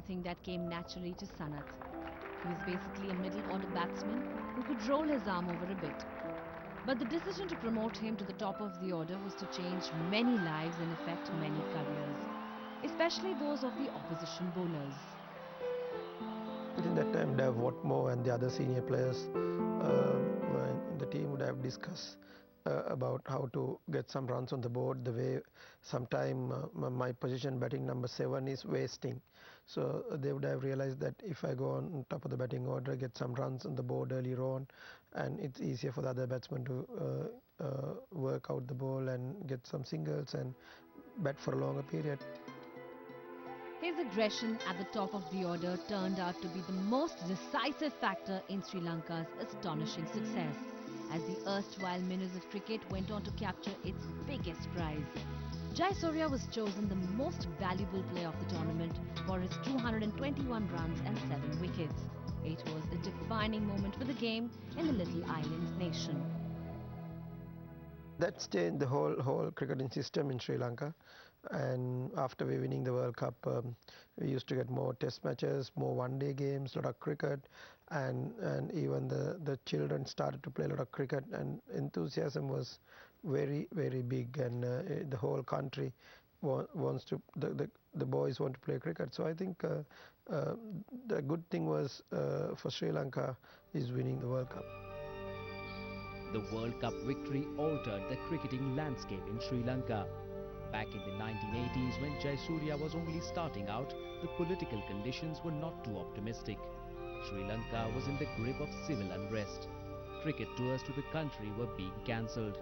something that came naturally to Sanath. He was basically a middle-order batsman who could roll his arm over a bit. But the decision to promote him to the top of the order was to change many lives and affect many careers, especially those of the opposition bowlers. In that time, Dave Watmore and the other senior players in the team would have discussed about how to get some runs on the board. The way sometime my position batting number 7 is wasting, so they would have realized that if I go on top of the batting order, get some runs on the board earlier on, and it's easier for the other batsmen to work out the ball and get some singles and bat for a longer period. His aggression at the top of the order turned out to be the most decisive factor in Sri Lanka's astonishing success, as the erstwhile Minnows of cricket went on to capture its biggest prize. Jayasuriya was chosen the most valuable player of the tournament for his 221 runs and 7 wickets. It was a defining moment for the game in the little island nation. That's changed the whole cricketing system in Sri Lanka. And after we winning the World Cup, we used to get more test matches, more one-day games, a lot of cricket, and even the children started to play a lot of cricket, and enthusiasm was very big, and the whole country wants to, the boys want to play cricket. So I think the good thing was for Sri Lanka is winning the World Cup. The World Cup victory altered the cricketing landscape in Sri Lanka. Back in the 1980s, when Jayasuriya was only starting out, the political conditions were not too optimistic. Sri Lanka was in the grip of civil unrest. Cricket tours to the country were being cancelled.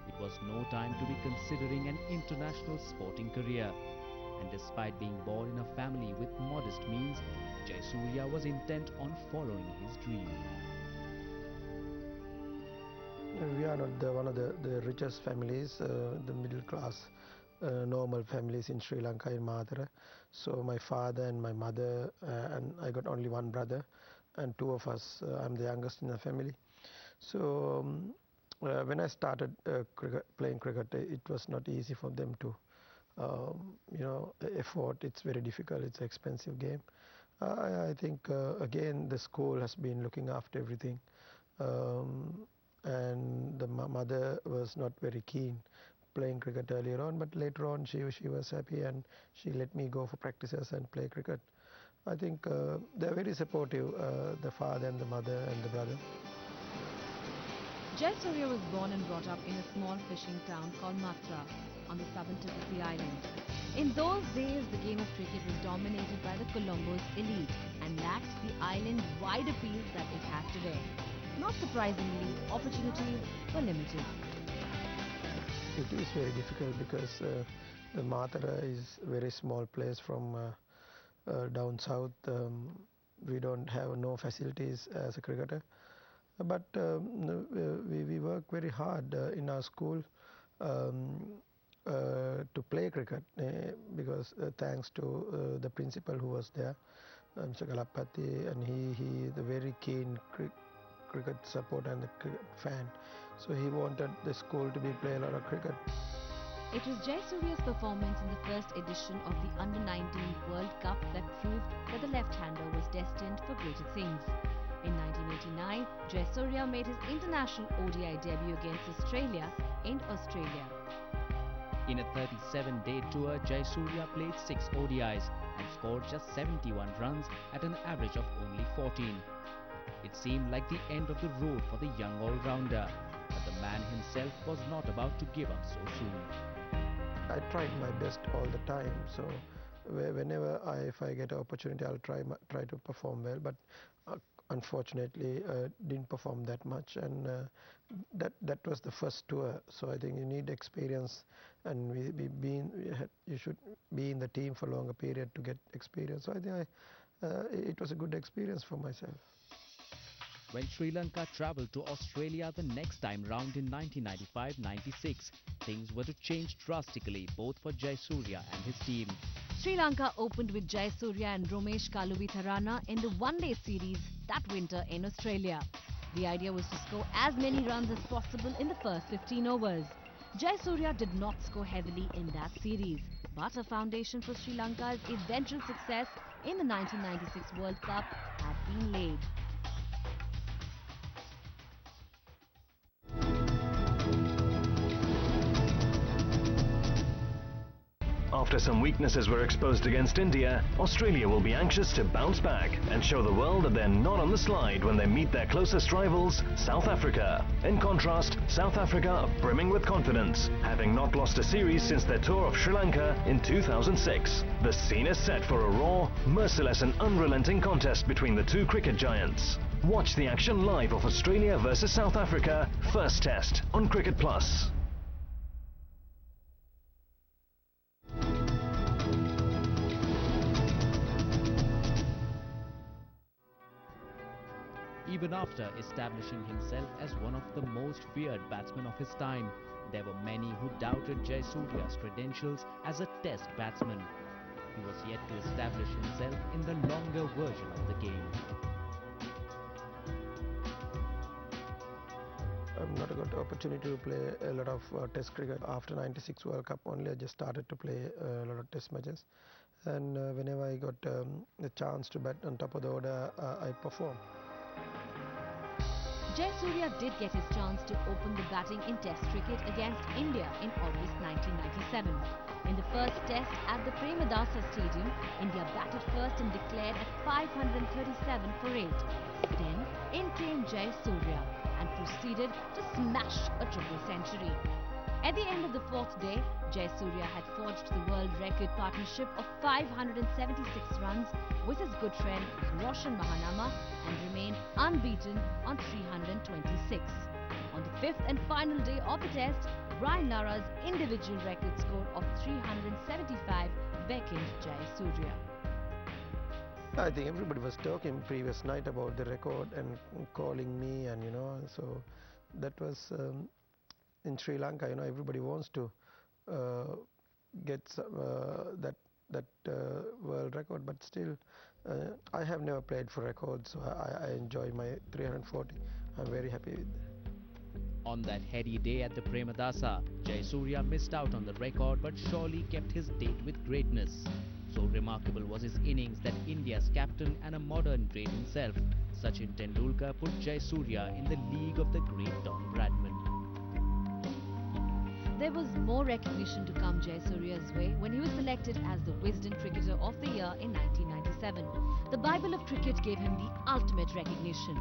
It was no time to be considering an international sporting career. And despite being born in a family with modest means, Jayasuriya was intent on following his dream. We are not one of the richest families, the middle class, normal families in Sri Lanka, in Madhara. So my father and my mother, and I got only one brother, and 2 of us. I'm the youngest in the family. So when I started playing cricket, it was not easy for them to, afford. It's very difficult. It's an expensive game. I think again the school has been looking after everything. And the mother was not very keen playing cricket earlier on, but later on she was happy, and she let me go for practices and play cricket. I think they're very supportive, the father and the mother and the brother. Jayasuriya was born and brought up in a small fishing town called Matra on the southern tip of the island. In those days, the game of cricket was dominated by the Colombo's elite and lacked the island-wide appeal that it has today. Not surprisingly, opportunities were limited. It is very difficult because the Mathura is a very small place from down south. We don't have no facilities as a cricketer. But we work very hard in our school to play cricket because thanks to the principal who was there, Mr. Kalapati, and he is a very keen cricket supporter and a cricket fan. So he wanted the school to be play a lot of cricket. It was Jayasuriya's performance in the first edition of the Under-19 World Cup that proved that the left-hander was destined for greater things. In 1989, Jayasuriya made his international ODI debut against Australia in Australia. In a 37-day tour, Jayasuriya played 6 ODIs and scored just 71 runs at an average of only 14. It seemed like the end of the road for the young all-rounder, but the man himself was not about to give up so soon. I tried my best all the time, so whenever if I get an opportunity, I'll try to perform well, but unfortunately didn't perform that much, and that was the first tour. So I think you need experience, and you should be in the team for a longer period to get experience. So I think it was a good experience for myself. When Sri Lanka travelled to Australia the next time round in 1995-96, things were to change drastically both for Jayasuriya and his team. Sri Lanka opened with Jayasuriya and Romesh Kaluvitharana in the one-day series that winter in Australia. The idea was to score as many runs as possible in the first 15 overs. Jayasuriya did not score heavily in that series, but a foundation for Sri Lanka's eventual success in the 1996 World Cup had been laid. After some weaknesses were exposed against India, Australia will be anxious to bounce back and show the world that they're not on the slide when they meet their closest rivals, South Africa. In contrast, South Africa are brimming with confidence, having not lost a series since their tour of Sri Lanka in 2006. The scene is set for a raw, merciless and unrelenting contest between the two cricket giants. Watch the action live of Australia versus South Africa, first test on Cricketplus. Even after establishing himself as one of the most feared batsmen of his time, there were many who doubted Jayasuriya's credentials as a test batsman. He was yet to establish himself in the longer version of the game. I've not got the opportunity to play a lot of test cricket. After 96 World Cup only I just started to play a lot of test matches, and whenever I got the chance to bat on top of the order, I perform. Jayasuriya did get his chance to open the batting in Test cricket against India in August 1997. In the first Test at the Premadasa Stadium, India batted first and declared at 537 for 8. Then in came Jayasuriya and proceeded to smash a triple century. At the end of the fourth day, Jayasuriya had forged the world record partnership of 576 runs with his good friend Roshan Mahanama and remained unbeaten on 326. On the fifth and final day of the test, Brian Lara's individual record score of 375 beckoned Jayasuriya. I think everybody was talking previous night about the record and calling me, and so that was in Sri Lanka. Everybody wants to get that world record, but still I have never played for records, so I enjoy my 340. I'm very happy with that. On that heady day at the Premadasa, Jayasuriya missed out on the record but surely kept his date with greatness. So remarkable was his innings that India's captain and a modern great himself, Sachin Tendulkar, put Jayasuriya in the league of the great Don Bradman. There was more recognition to come Jayasuriya's way when he was selected as the Wisden Cricketer of the Year in 1997. The Bible of cricket gave him the ultimate recognition.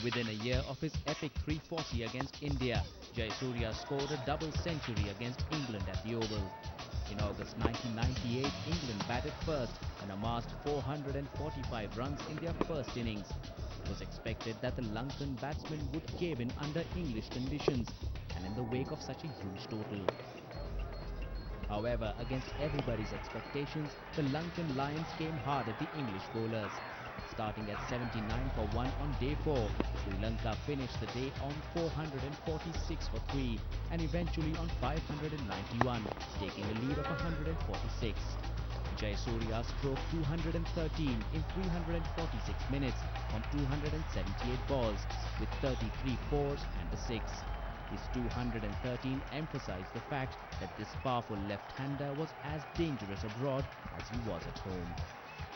Within a year of his epic 340 against India, Jayasuriya scored a double century against England at the Oval. In August 1998, England batted first and amassed 445 runs in their first innings. It was expected that the Lankan batsmen would cave in under English conditions and in the wake of such a huge total. However, against everybody's expectations, the Lankan Lions came hard at the English bowlers. Starting at 79 for 1 on day 4, Sri Lanka finished the day on 446 for 3 and eventually on 591, taking a lead of 146. Jayasuriya stroked 213 in 346 minutes on 278 balls with 33 fours and a 6. His 213 emphasized the fact that this powerful left-hander was as dangerous abroad as he was at home.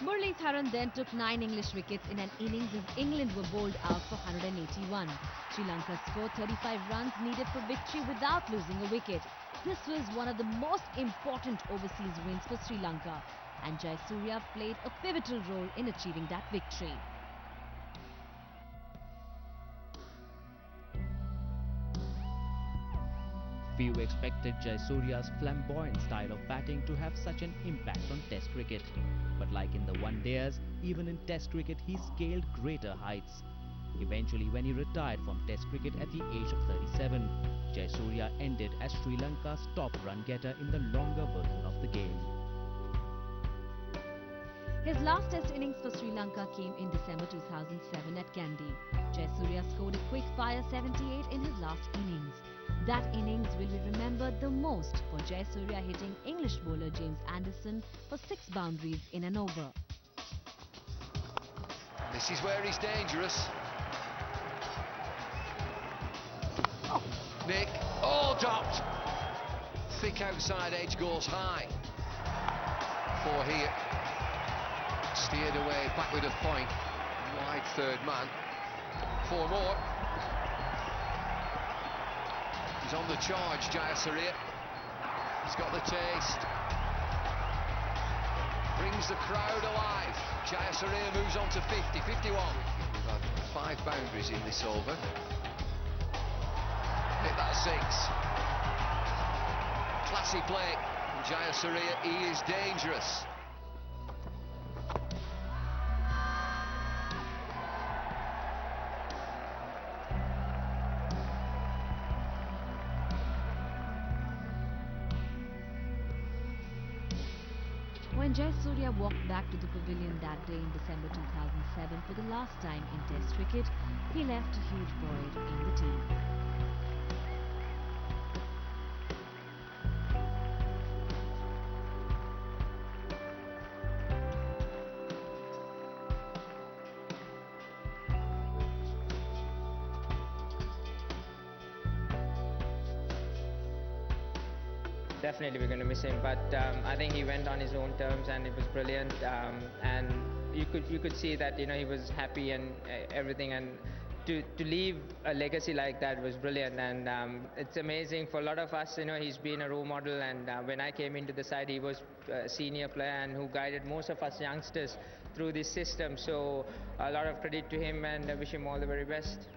Muralitharan then took 9 English wickets in an innings as England were bowled out for 181. Sri Lanka scored 35 runs needed for victory without losing a wicket. This was one of the most important overseas wins for Sri Lanka, and Jayasuriya played a pivotal role in achieving that victory. Few expected Jayasuriya's flamboyant style of batting to have such an impact on Test cricket. But like in the one-dayers, even in Test cricket he scaled greater heights. Eventually, when he retired from Test cricket at the age of 37, Jayasuriya ended as Sri Lanka's top run-getter in the longer version of the game. His last Test innings for Sri Lanka came in December 2007 at Kandy. Jayasuriya scored a quick-fire 78 in his last innings. That innings will be remembered the most for Jayasuriya hitting English bowler James Anderson for 6 boundaries in an over. This is where he's dangerous. Nick, all dropped. Thick outside edge goes high. for here. Steered away, backward of point. Wide third man. 4 more. He's on the charge, Jayasuriya. He's got the taste. Brings the crowd alive. Jayasuriya moves on to 50, 51. We've had 5 boundaries in this over. Hit that 6. Classy play. Jayasuriya, he is dangerous. When Jayasuriya walked back to the pavilion that day in December 2007 for the last time in Test cricket, he left a huge void in the team. Definitely we're going to miss him, but I think he went on his own terms and it was brilliant, and you could see that he was happy and everything, and to leave a legacy like that was brilliant. And it's amazing for a lot of us. He's been a role model, and when I came into the side he was a senior player and who guided most of us youngsters through this system, so a lot of credit to him, and I wish him all the very best.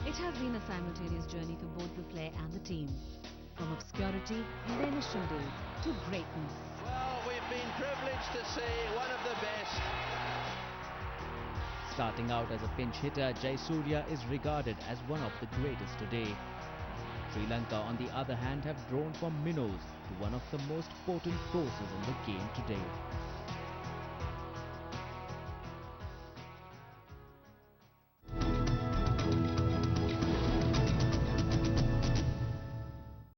It has been a simultaneous journey for both the player and the team. From obscurity in the initial days to greatness. Well, we've been privileged to see one of the best. Starting out as a pinch hitter, Jayasuriya is regarded as one of the greatest today. Sri Lanka, on the other hand, have grown from minnows to one of the most potent forces in the game today.